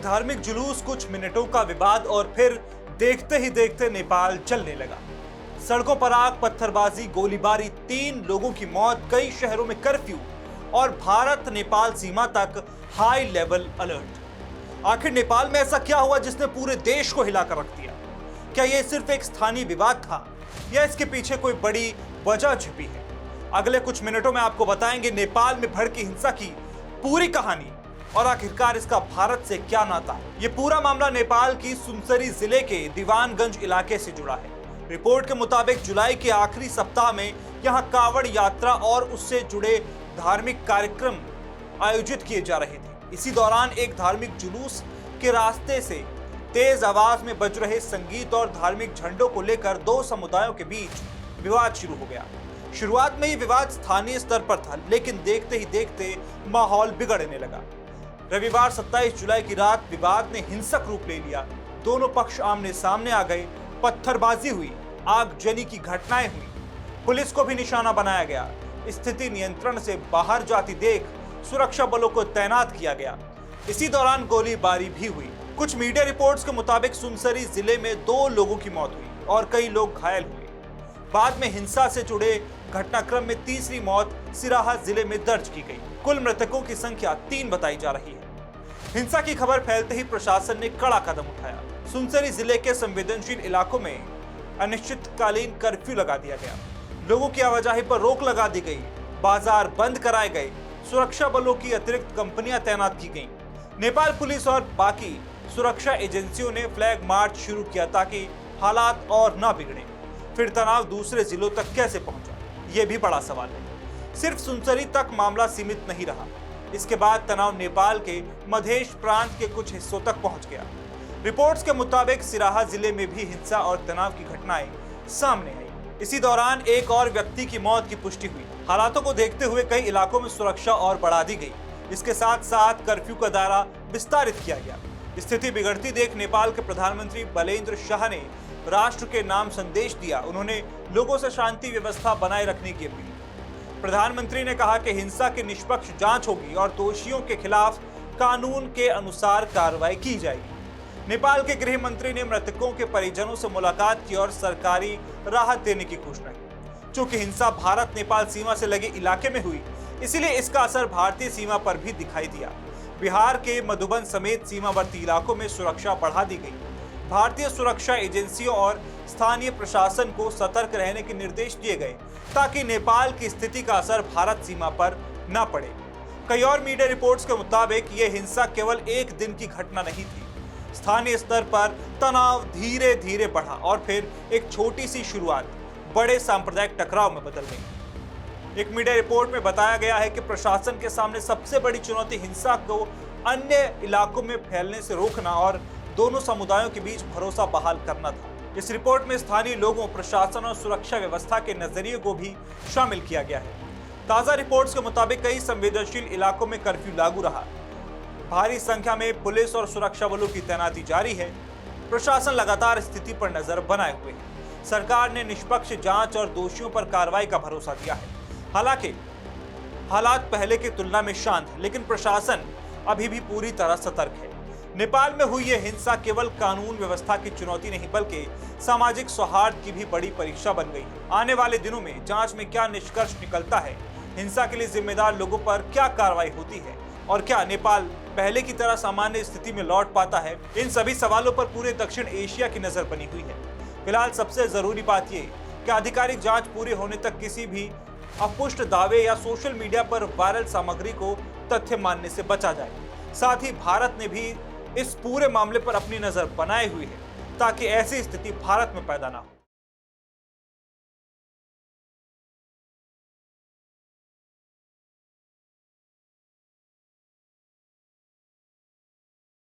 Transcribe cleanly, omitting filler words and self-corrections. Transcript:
धार्मिक जुलूस, कुछ मिनटों का विवाद और फिर देखते ही देखते नेपाल चलने लगा। सड़कों पर आग, पत्थरबाजी, गोलीबारी, 3 लोगों की मौत, कई शहरों में कर्फ्यू और भारत नेपाल सीमा तक हाई लेवल अलर्ट। आखिर नेपाल में ऐसा क्या हुआ जिसने पूरे देश को हिलाकर रख दिया? क्या यह सिर्फ एक स्थानीय विवाद था या इसके पीछे कोई बड़ी वजह छिपी है? अगले कुछ मिनटों में आपको बताएंगे नेपाल में भड़की हिंसा की पूरी कहानी और आखिरकार इसका भारत से क्या नाता है। ये पूरा मामला नेपाल की सुनसरी जिले के दीवानगंज इलाके से जुड़ा है। रिपोर्ट के मुताबिक जुलाई के आखिरी सप्ताह में यहां कांवड़ यात्रा और उससे जुड़े धार्मिक कार्यक्रम आयोजित किए जा रहे थे। इसी दौरान एक धार्मिक जुलूस के रास्ते से तेज आवाज में बज रहे संगीत और धार्मिक झंडों को लेकर 2 समुदायों के बीच विवाद शुरू हो गया। शुरुआत में ही विवाद स्थानीय स्तर पर था, लेकिन देखते ही देखते माहौल बिगड़ने लगा। रविवार 27 जुलाई की रात विवाद ने हिंसक रूप ले लिया। दोनों पक्ष आमने सामने आ गए, पत्थरबाजी हुई, आगजनी की घटनाएं हुई, पुलिस को भी निशाना बनाया गया। स्थिति नियंत्रण से बाहर जाती देख सुरक्षा बलों को तैनात किया गया। इसी दौरान गोलीबारी भी हुई। कुछ मीडिया रिपोर्ट्स के मुताबिक सुनसरी जिले में 2 लोगों की मौत हुई और कई लोग घायल हुए। बाद में हिंसा से जुड़े घटनाक्रम में तीसरी मौत सिराहा जिले में दर्ज की गई। कुल मृतकों की संख्या 3 बताई जा रही है। हिंसा की खबर फैलते ही प्रशासन ने कड़ा कदम उठाया। सुनसरी जिले के संवेदनशील इलाकों में अनिश्चितकालीन कर्फ्यू लगा दिया गया। लोगों की आवाजाही पर रोक लगा दी गई। बाजार बंद कराए गए। सुरक्षा बलों की अतिरिक्त कंपनियां तैनात की गईं। नेपाल पुलिस और बाकी सुरक्षा एजेंसियों ने फ्लैग मार्च शुरू किया ताकि हालात और न बिगड़े। फिर तनाव दूसरे जिलों तक कैसे पहुंचा, यह भी बड़ा सवाल है। सिर्फ सुनसरी तक मामला सीमित नहीं रहा। इसके बाद तनाव नेपाल के मधेश प्रांत के कुछ हिस्सों तक पहुंच गया। रिपोर्ट्स के मुताबिक सिराहा जिले में भी हिंसा और तनाव की घटनाएं सामने आई। इसी दौरान एक और व्यक्ति की मौत की पुष्टि हुई। हालातों को देखते हुए कई इलाकों में सुरक्षा और बढ़ा दी गई। इसके साथ साथ कर्फ्यू का दायरा विस्तारित किया गया। स्थिति बिगड़ती देख नेपाल के प्रधानमंत्री बलेन्द्र शाह ने राष्ट्र के नाम संदेश दिया। उन्होंने लोगों से शांति व्यवस्था बनाए रखने की अपील की। प्रधानमंत्री ने कहा कि हिंसा की निष्पक्ष जांच होगी और दोषियों के खिलाफ कानून के अनुसार कार्रवाई की जाएगी। नेपाल के गृह मंत्री ने मृतकों के परिजनों से मुलाकात की और सरकारी राहत देने की घोषणा की। चूंकि हिंसा भारत नेपाल सीमा से लगे इलाके में हुई, इसीलिए इसका असर भारतीय सीमा पर भी दिखाई दिया। बिहार के मधुबन समेत सीमावर्ती इलाकों में सुरक्षा बढ़ा दी गई। भारतीय सुरक्षा एजेंसियों और स्थानीय प्रशासन को सतर्क रहने के निर्देश दिए गए ताकि नेपाल की स्थिति का असर भारत सीमा पर न पड़े। कई और मीडिया रिपोर्ट्स के मुताबिक यह हिंसा केवल एक दिन की घटना नहीं थी। स्थानीय स्तर पर तनाव धीरे धीरे बढ़ा और फिर एक छोटी सी शुरुआत बड़े सांप्रदायिक टकराव में बदल गई। एक मीडिया रिपोर्ट में बताया गया है कि प्रशासन के सामने सबसे बड़ी चुनौती हिंसा को अन्य इलाकों में फैलने से रोकना और दोनों समुदायों के बीच भरोसा बहाल करना था। इस रिपोर्ट में स्थानीय लोगों, प्रशासन और सुरक्षा व्यवस्था के नजरिए को भी शामिल किया गया है। ताजा रिपोर्ट्स के मुताबिक कई संवेदनशील इलाकों में कर्फ्यू लागू रहा। भारी संख्या में पुलिस और सुरक्षा बलों की तैनाती जारी है। प्रशासन लगातार स्थिति पर नजर बनाए हुए है। सरकार ने निष्पक्ष जांच और दोषियों पर कार्रवाई का भरोसा दिया है। हालांकि हालात पहले की तुलना में शांत है, लेकिन प्रशासन अभी भी पूरी तरह सतर्क है। नेपाल में हुई यह हिंसा केवल कानून व्यवस्था की चुनौती नहीं बल्कि सामाजिक सौहार्द की भी बड़ी परीक्षा बन गई है। आने वाले दिनों में जांच में क्या निष्कर्ष निकलता है, हिंसा के लिए जिम्मेदार लोगों पर क्या कार्रवाई होती है और क्या नेपाल पहले की तरह सामान्य स्थिति में लौट पाता है, इन सभी सवालों पर पूरे दक्षिण एशिया की नजर बनी हुई है। फिलहाल सबसे जरूरी बात यह कि आधिकारिक जांच पूरे होने तक किसी भी अपुष्ट दावे या सोशल मीडिया पर वायरल सामग्री को तथ्य मानने से बचा जाए। साथ ही भारत ने भी इस पूरे मामले पर अपनी नजर बनाए हुई है ताकि ऐसी स्थिति भारत में पैदा ना हो।